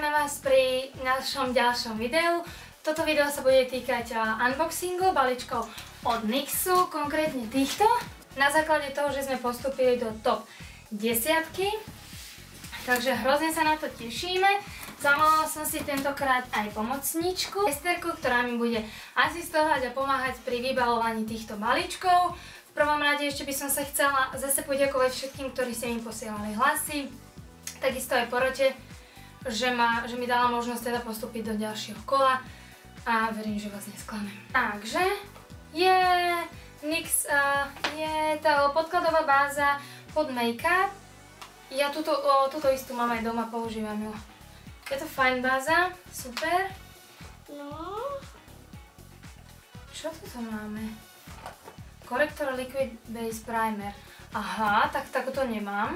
Vítame vás pri našom ďalšom videu. Toto video sa bude týkať unboxingu balíčkov od NYXu, konkrétne týchto. Na základe toho, že sme postúpili do top 10. Takže hrozne sa na to tešíme. Zavolala som si tentokrát aj pomocničku, Esterku, ktorá mi bude asistovať a pomáhať pri vybavovaní týchto balíčkov. V prvom rade ešte by som sa chcela zase poďakovať všetkým, ktorí ste mi posielali hlasy. Takisto aj porote, že mi dala možnosť teda postúpiť do ďalšieho kola a verím, že vás nesklamem. Takže je NYX, je tá podkladová báza pod make-up. Ja túto istú mám aj doma, používam ju. Je to fajn báza, super. No. Čo tu máme? Korektor Liquid Base Primer. Aha, tak takúto nemám.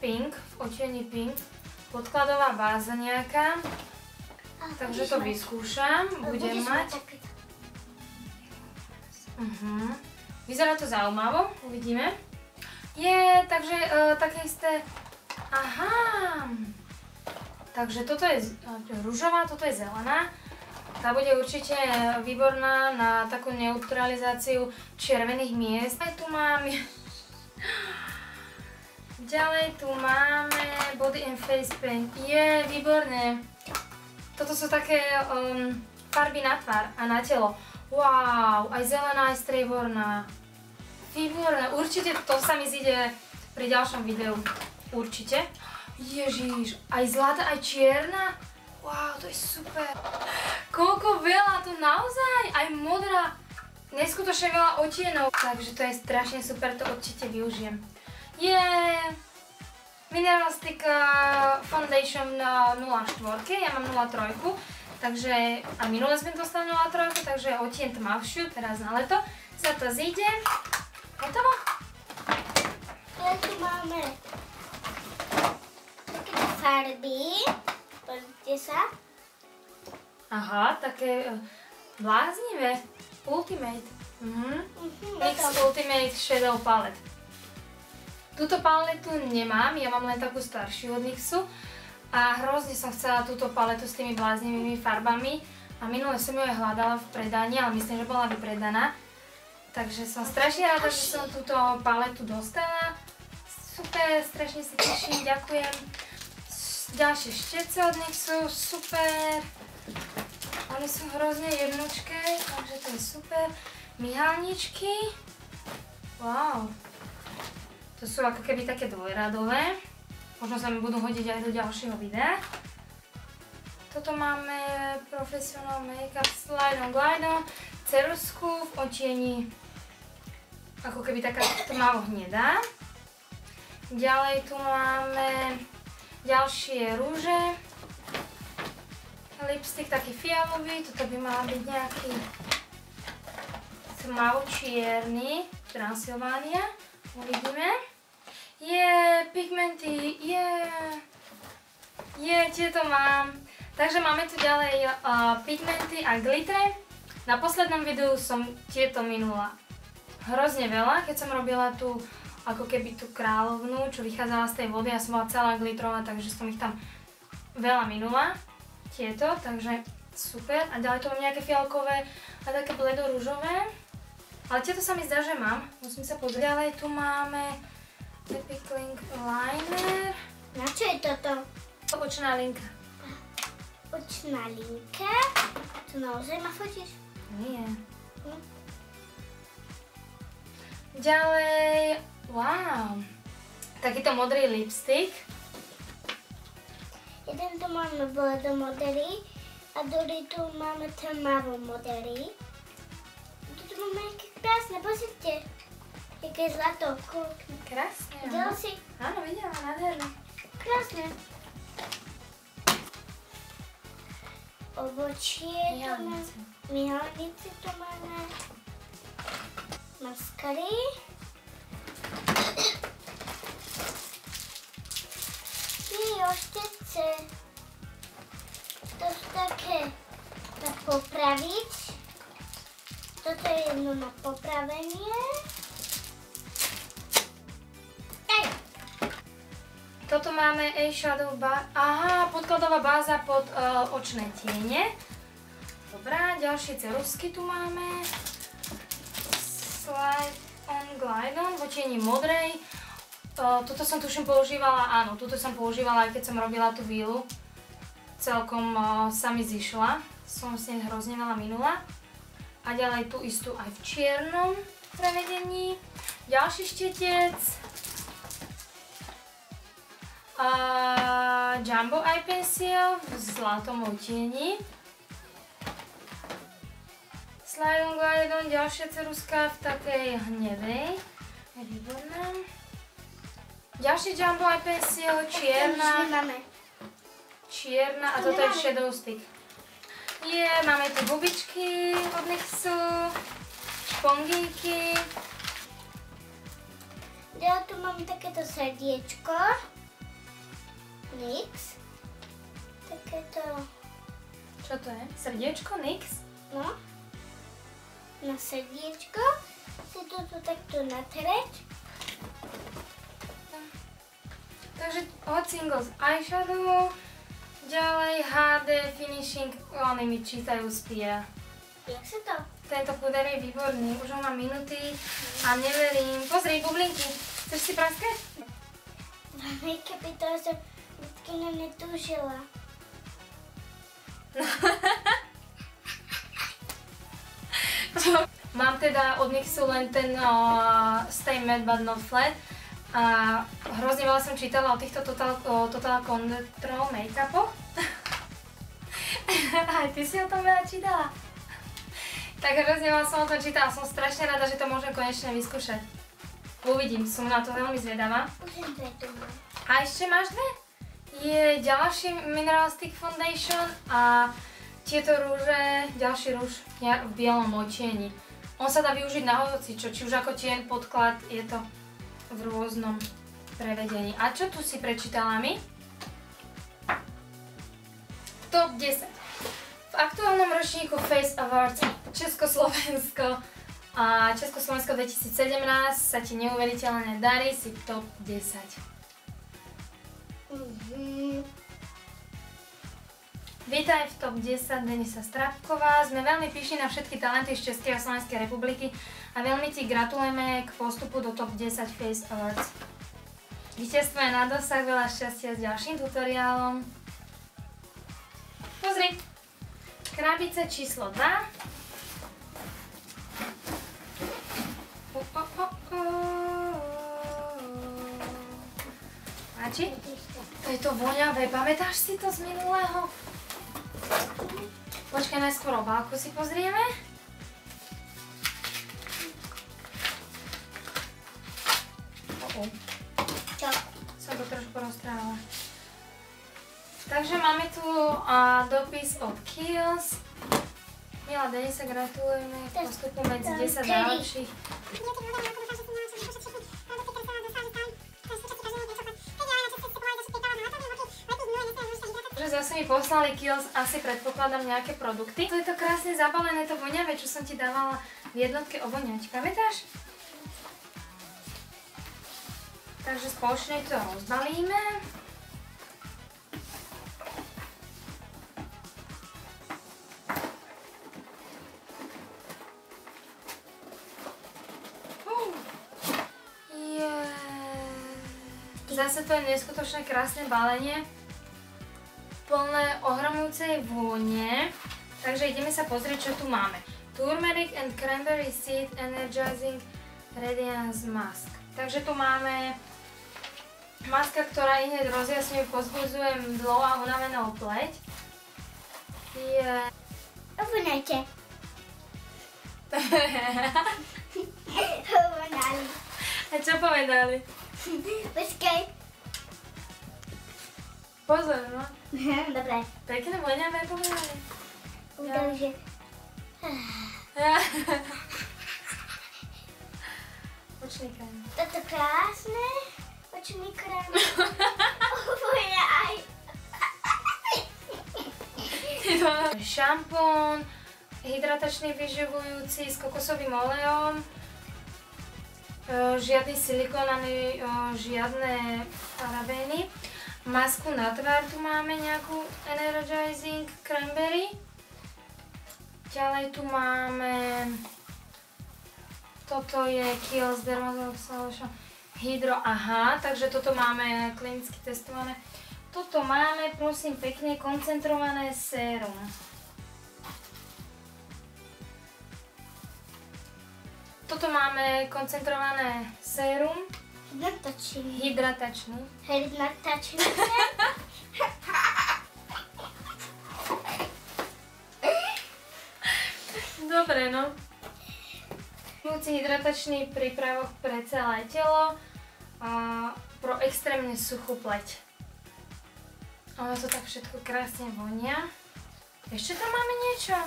Pink, v odtieni pink. Podkladová báza nejaká. Takže to vyskúšam. Budem mať. Vyzerá to zaujímavo, uvidíme. Takže také isté. Aha. Takže toto je ružová, toto je zelená. Tá bude určite výborná na takú neutralizáciu červených miest. Aj tu mám. Ďalej tu máme Body and Face Paint. Je výborné. Toto sú také farby na tvár a na telo. Wow, aj zelená, aj strieborná. Výborné. Určite to sa mi zíde pri ďalšom videu. Určite. Ježiš, aj zlatá, aj čierna. Wow, to je super. Koľko veľa, to naozaj. Aj modrá. Neskutočne veľa odtienov. Takže to je strašne super, to určite využijem. Je Mineralistic Foundation 04, ja mám 03, takže a minule sme dostali 03, takže odtieň tmavšiu, teraz na leto sa to zíde. Hotovo? Ale tu máme takéto farby, pozrite sa. Aha, také bláznivé, Ultimate. NYX Ultimate Shadow Palette. Túto paletu nemám, ja mám len takú staršiu od NYXu a hrozne som chcela túto paletu s tými bláznivými farbami a minule som ju aj hľadala v predaní, ale myslím, že bola vypredaná. Takže som strašne rada, že som túto paletu dostala. Super, strašne sa teším, ďakujem. Ďalšie štece od NYXu, super. Oni sú hrozne jednoduché, takže to je super. Myhalničky, wow. To sú ako keby také dvojradové. Možno sa mi budú hodiť aj do ďalšieho videa. Toto máme Professional Makeup Slide on Glide on. Cerusku v odtieni ako keby taká tmavo hnedá. Ďalej tu máme ďalšie rúže. Lipstick taký fialový. Toto by mal byť nejaký tmavo čierny. Transylvania. Uvidíme. Pigmenty, tieto mám. Takže máme tu ďalej pigmenty a glitre. Na poslednom videu som tieto minula hrozne veľa, keď som robila tú, ako keby tú kráľovnú, čo vychádzala z tej vody a som bola celá glitrová, takže som ich tam veľa minula. Tieto, takže super. A ďalej tu mám nejaké fialkové a také bledo-rúžové. Ale tieto sa mi zdá, že mám. Musím sa pozrieť. Ďalej tu máme Epic Link Liner. Na čo je toto? Očná linka. Očná linka? To naozaj ma fotíš? Nie. Ďalej, wow. Takýto modrý lipstick. Jeden tu máme bledomodrý a druhý tu máme tmavomodrý. Tu máme nejaké krásne, pozrite. Jaké zlato. Krásne. Videla si? Áno, videla, nádherné. Krásne. Obočie tu máme. Myhalnice tu máme. Maskary. Oštece. To sú také na popraviť. Toto je jedno na popravenie. Toto máme eyeshadow podkladová báza pod očné tiene. Dobrá, ďalšie ceruzky tu máme. Slide on Glide On vo tieni modrej. Toto som tuším používala, áno, toto som používala aj keď som robila tú vílu. Celkom sa mi zišla, som s nej hrozne veľa minula. A ďalej tú istú aj v čiernom prevedení. Ďalší štetec. Jumbo Eye Pencil v zlatom odtieni. Slide on Glide On, ďalšia ceruzka v takej hnedej. Je výborná. Ďalší Jumbo Eye Pencil, čierna a toto je Shadow Stick. Máme tu hubičky od NYXu, špongíky. Ja tu mám takéto srdiečko. NYX. Takéto... Čo to je? Srdiečko NYX? No. Na srdiečko. Si to tu takto natreť. Takže Hot Singles eyeshadow, ďalej HD Finishing, oni mi čítajú z piera. Jak sa to? Tento puder je výborný, už ho mám minutý a neverím. Pozri, bublinky, chceš si praskať? Keby to som vždycky netúžila. Mám teda od NYXu len ten Stay Matte But Not Flat. A hrozne veľa som čítala o týchto Total Control make-upoch. Aj ty si o tom veľa čítala. Tak hrozne veľa som o tom čítala, som strašne rada, že to môžem konečne vyskúšať. Uvidím, som na to veľmi zvedavá. A ešte máš dve? Je ďalší Mineral Stick Foundation a tieto rúže, ďalší rúž v bielom odtieni. On sa dá využiť na hocičo, či už ako tien, podklad, je to v rôznom prevedení. A čo tu si prečítala mi? Top 10. V aktuálnom ročníku Face Awards Československo 2017 sa ti neuveriteľne darí, si top 10. Vítaj v top 10, Denisa Strapková. Sme veľmi pyšní na všetky talenty z Českej a Slovenskej republiky a veľmi ti gratulujeme k postupu do top 10 Face Awards. Víťazstvo je na dosah, veľa šťastia s ďalším tutoriálom. Pozri, krabica číslo 2. Máči? To je to voňavé, pamätáš si to z minulého? Počkaj, najskôr obálku si pozrieme. Čo? Som to trošku roztrhala. Takže máme tu dopis od Kiehl's. Milá Denisa, gratulujeme k postupu medzi 10 najlepších. Zase mi poslali Kiehl's, asi predpokladám nejaké produkty. To je to krásne zabalené, to voňavé, čo som ti dávala v jednotke o voňač. Pamätáš? Takže spoločne to rozbalíme. Zase to je neskutočné krásne balenie. Plné ohromujúcej vône. Takže ideme sa pozrieť, čo tu máme. Turmeric and Cranberry Seed Energizing Radiance Mask. Takže tu máme maska, ktorá hneď rozjasňuje, pozbudzuje mdlou a unavenou pleť. Obunajte. Obunali. A čo povedali? Počkaj. Pozor, no. Dobre. Pekne voňavé povedali. Udali, že... Očný krém. Toto krásne. Očný krém. Obunaj. Šampón, hydratačný vyživujúci s kokosovým olejom. Žiadny silikón ani žiadne parabény. Masku na tvár tu máme nejakú Energizing Cranberry. Ďalej tu máme, toto je Kiehl's Dermatological Solution Hydro, aha, takže toto máme klinicky testované. Toto máme, prosím pekne, koncentrované sérum. Toto máme koncentrované sérum. Hydratačný. Dobre, no. Hydratačný prípravok pre celé telo a pro extrémne suchú pleť. Ono to tak všetko krásne vonia. Ešte tam máme niečo?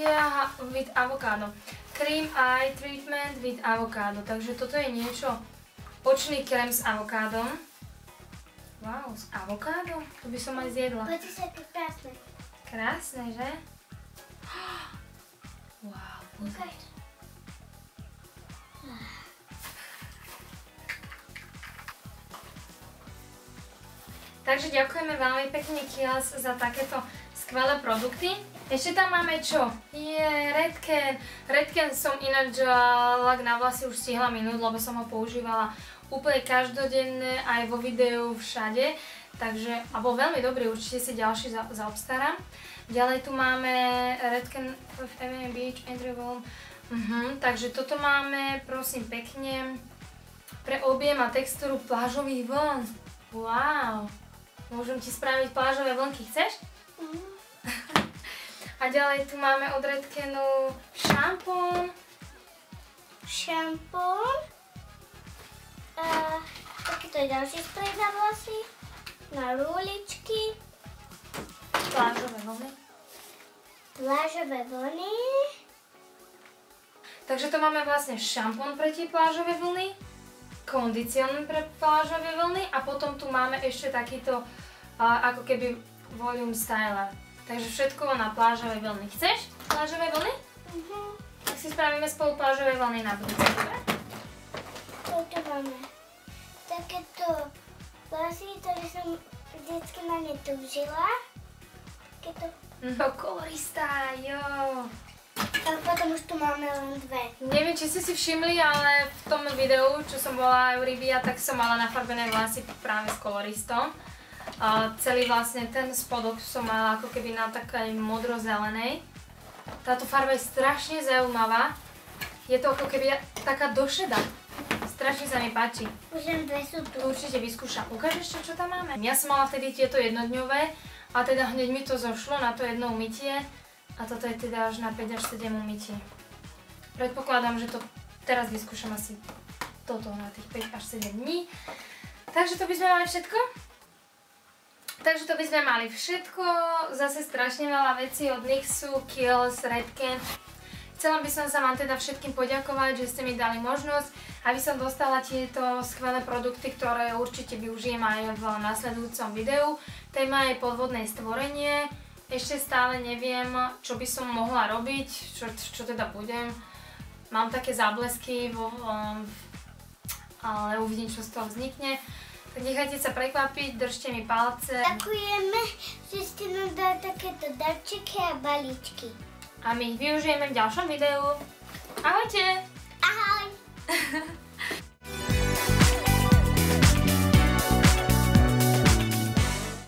Ja, with avocado. Cream Eye Treatment with Avocado. Takže toto je niečo. Očný krém s avokádom. Wow, s avokádom? To by som aj zjedla. Poďte sa, aké krásne. Krásne, že? Wow, pozri. Takže ďakujeme veľmi pekne Kiehl's za takéto skvelé produkty. Ešte tam máme čo? Redken. Redken som ináč lak na vlasy už stihla minúť, lebo som ho používala úplne každodenne, aj vo videu, všade. Takže, a bol veľmi dobrý, určite si ďalší zaobstarám. Ďalej tu máme Redken Feminine Beach Entry Volume. Takže toto máme, prosím pekne, pre objem a textúru plážových vln. Wow. Môžem ti spraviť plážové vlnky, chceš? A ďalej tu máme od Redkenu šampón. Takýto je ďalší sprej na vlasy. Na rúličky. Plážové vlny. Takže to máme vlastne šampón pre tie plážové vlny, kondicionér pre plážové vlny a potom tu máme ešte takýto ako keby volume styler. Takže všetko na plážové vlny. Chceš plážové vlny? Tak si spravíme spolu plážové vlny na budúce, dobre? Toto máme. Takéto vlasy, ktoré som vždycky na ne túžila. Takéto. Kolorista, jo. A potom už tu máme len dve. Neviem, či ste si všimli, ale v tom videu, čo som bola Euribia, tak som mala nafarbené vlasy práve s koloristom. Celý vlastne ten spodok som mala ako keby na takej modro-zelenej. Táto farba je strašne zaujímavá. Je to ako keby taká došeda. Strašne sa mi páči. Už dve sú tu. Určite vyskúšam. Ukáž ešte, čo tam máme? Ja som mala vtedy tieto jednodňové a teda hneď mi to zošlo na to jedno umytie. A toto je teda až na 5 až 7 umytí. Predpokladám, že to teraz vyskúšam asi toto na tých 5 až 7 dní. Takže to by sme mali všetko. Zase strašne veľa vecí od NYXu, Kiehl's, Redken. Chcela by som sa vám teda všetkým poďakovať, že ste mi dali možnosť, aby som dostala tieto skvelé produkty, ktoré určite využijem aj v nasledujúcom videu. Téma je podvodné stvorenie. Ešte stále neviem, čo by som mohla robiť, čo teda budem. Mám také záblesky, ale uvidím, čo z toho vznikne. Tak nechajte sa prekvapiť, držte mi palce. Ďakujeme, že ste nám dali takéto darčeky a balíčky. A my ich využijeme v ďalšom videu.